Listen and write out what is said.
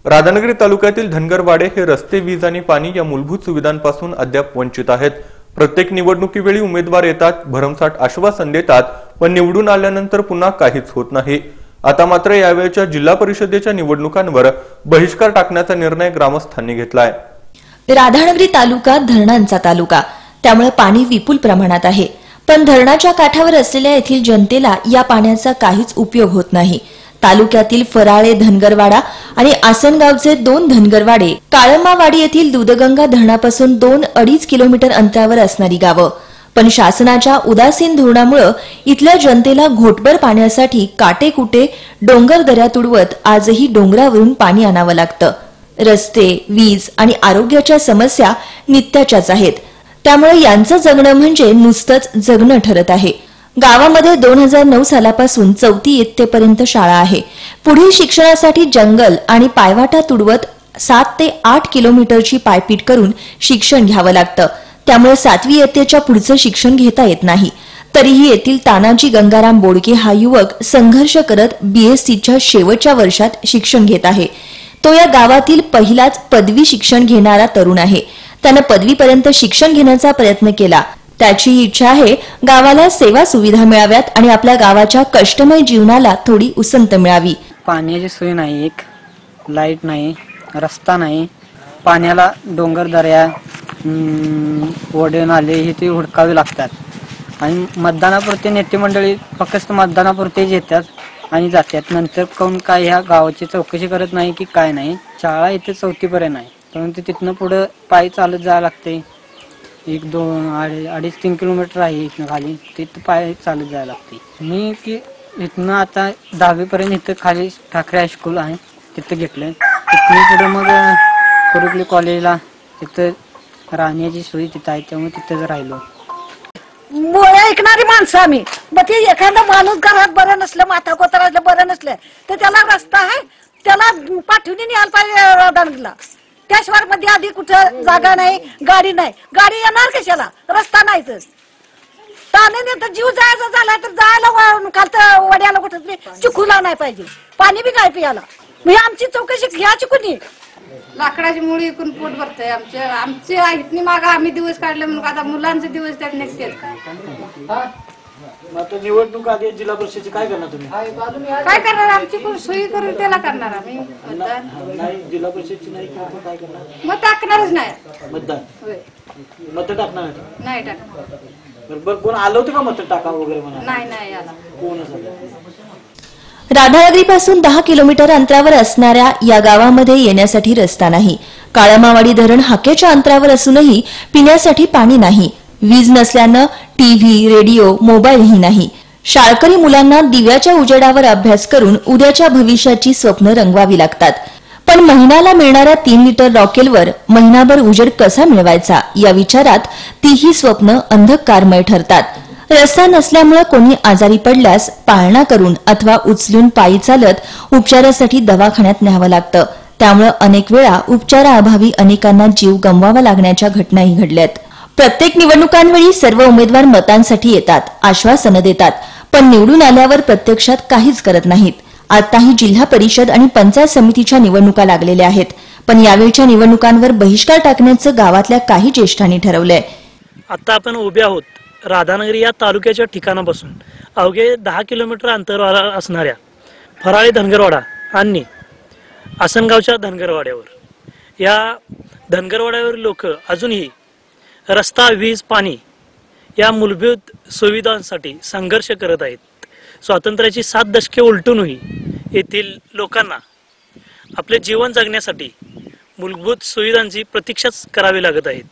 राधानगरी तालुक्यातील धनगरवाडे हे रस्ते, वीज आणि पाणी या मूलभूत सुविधांपासून अद्याप वंचित आहेत। प्रत्येक निवडणुकीवेळी उमेदवार येतात, भरमसाठ आश्वासन देतात, पण निवडून आल्यानंतर पुन्हा काहीच होत नाही। आता मात्र यावेळच्या जिल्हा परिषदेच्या निवडणुकांवर बहिष्कार टाकण्याचा निर्णय ग्रामस्थांनी घेतलाय। राधानगरी तालुका धरणांचा तालुका, त्यामुळे पाणी विपुल प्रमाणात आहे, पण धरणाच्या काठावर असलेल्या येथील जनतेला या पाण्याचा काहीच उपयोग होत नाही। तालुक्यातील फराळे धनगरवाडा आणि आसनगावचे 2 धनगरवाडे, काळमावाडी येथील दूधगंगा धरणापासून 2-2.5 किलोमीटर अंतरावर असणारी गावं, पण शासनाच्या उदासीन धोरणामुळे इथल्या जनतेला घोटभर पाण्यासाठी काटेकुटे डोंगर दऱ्या तुडवत आजही डोंगरावरून पाणी आणावं लागतं। रस्ते, वीज आणि आरोग्याच्या समस्या नित्याच्याच आहेत, त्यामुळे यांचं जगणं म्हणजे नुसतंच जगणं ठरत आहे। गावामध्ये 2009 सालापासून 4थी इयत्तेपर्यंत शाळा आहे। पुढील शिक्षणासाठी जंगल आणि पायवाटा तुडवत 7 ते 8 किलोमीटरची पायपीट करून शिक्षण घ्यावं लागतं, त्यामुळे 7वी इयत्तेच्या पुढचं शिक्षण घेता येत नाही। तरीही येथील तानाजी गंगाराम बोडके हा युवक संघर्ष करत BScच्या शेवटच्या वर्षात शिक्षण घेत आहे। तो या गावातील पहिलाच पदवी शिक्षण घेणारा तरुण आहे। त्याने पदवीपर्यंत शिक्षण घेण्याचा प्रयत्न केला। त्याची इच्छा आहे गावाला सेवा सुविधा मिळाव्यात आणि आपल्या गावाच्या कष्टमय जीवनाला थोडी उसंत मिळावी। पाण्याची सोय नाही, एक लाईट नाही, रस्ता नाही, पाण्याला डोंगर दऱ्या, ओढे नाले हे ते हुडकावे लागतात आणि मतदानापुरते नेते मंडळी फक्त मतदानापुरतेच येतात आणि जातात। नंतर कोण काय ह्या गावाची चौकशी करत नाही की काय नाही। शाळा इथे 4थी पर्यंत आहे, परंतु तिथनं पुढे पायी चालत जावं लागते। 1-2-2.5-3 किलोमीटर आहे इथनं खाली, तिथं पायी चालत जायला लागते। मी की इथनं आता 10वी पर्यंत इथं खाली ठाकरे हायस्कूल आहे तिथं घेतलंय। तिथून पुढे मग कुरुकली कॉलेजला तिथं राहण्याची सोय तिथं आहे, त्यामुळे तिथंच राहिलो। ऐकणारी माणसं आम्ही, मग ते एखादा माणूस घरात बरं नसलं, माथा कोतराला बरं नसलं तर त्याला रस्ता आहे, त्याला पाठवून न्यायला पाहिजे राधानगरीला। त्याशिवाय मध्ये आधी कुठं जागा नाही, गाडी नाही, गाडी येणार कशाला, रस्ता नाहीच। तर जीव जायचा झाला तर जायला खालतं वड्याला कुठं चिखुला नाही पाहिजे, पाणी बी काय प्यायला। मी आमची चौकशी घ्यायची कुणी, लाकडाची मुळी इकून पोट भरतंय आमचे इथनी माग आम्ही दिवस काढले म्हणून आता मुलांचे दिवस त्यात निघतात। आता निवडणूक आधी जिल्हा परिषदेची काय करणार तुम्ही? काय करणार, आमची कोण सोयी करून त्याला करणार आम्ही नाही, जिल्हा परिषदची नाही किंवा काय करणार? मग टाकणारच नाही मतदान मत टाकणार नाही टाकणार। बरोबर, कोण आलं होतं का मत टाका वगैरे म्हणा? नाही आला कोण असं? राधानगरीपासून 10 किलोमीटर अंतरावर असणाऱ्या या गावामध्ये येण्यासाठी रस्ता नाही। काळमावाडी धरण हाकेच्या अंतरावर असूनही पिण्यासाठी पाणी नाही। वीज नसल्यानं टीव्ही, रेडिओ, मोबाईलही नाही। शाळकरी मुलांना दिव्याच्या उजेडावर अभ्यास करून उद्याच्या भविष्याची स्वप्न रंगवावी लागतात, पण महिन्याला मिळणाऱ्या 3 लिटर रॉकेलवर महिनाभर उजेड कसा मिळवायचा या विचारात तीही स्वप्न अंधकारमय ठरतात। रस्ता नसल्यामुळे कोणी आजारी पडल्यास पाळणा करून अथवा उचलून पायी चालत उपचारासाठी दवाखान्यात न्यावं लागतं, त्यामुळे अनेक वेळा उपचाराअभावी अनेकांना जीव गमवावा लागण्याच्या घटनाही घडल्यात। प्रत्येक निवडणुकांवेळी सर्व उमेदवार मतांसाठी येतात, आश्वासनं देतात, पण निवडून आल्यावर प्रत्यक्षात काहीच करत नाहीत। आताही जिल्हा परिषद आणि पंचायत समितीच्या निवडणुका लागलेल्या आहेत, पण यावेळच्या निवडणुकांवर बहिष्कार टाकण्याचं गावातल्या काही ज्येष्ठांनी ठरवलंय। आता आपण उभे आहोत राधानगरी या तालुक्याच्या ठिकाणापासून अवघे 10 किलोमीटर अंतरावर असणाऱ्या फराळे धनगरवाडा आणि आसनगावच्या धनगरवाड्यावर। या धनगरवाड्यावर लोक अजूनही रस्ता, वीज, पाणी या मूलभूत सुविधांसाठी संघर्ष करत आहेत। स्वातंत्र्याची 7 दशके उलटूनही येथील लोकांना आपले जीवन जगण्यासाठी मूलभूत सुविधांची प्रतीक्षाच करावी लागत आहेत।